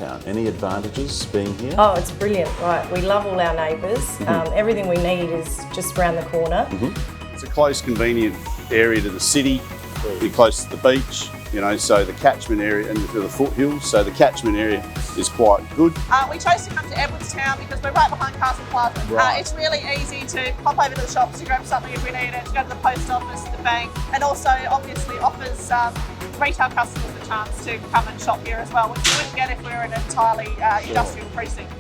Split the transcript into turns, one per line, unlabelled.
Town. Any advantages being here?
Oh, it's brilliant, right. We love all our neighbours. Everything we need is just around the corner.
It's a close, convenient area to the city, pretty close to the beach, so the catchment area and the foothills, so the catchment area is quite good.
We chose to come to Edwardstown because we're right behind Castle Plaza.
Right.
It's really easy to pop over to the shops to grab something if we need it, to go to the post office, the bank, and also obviously offers retail customers the chance to come and shop here as well, which you wouldn't get if we were in an entirely industrial precinct.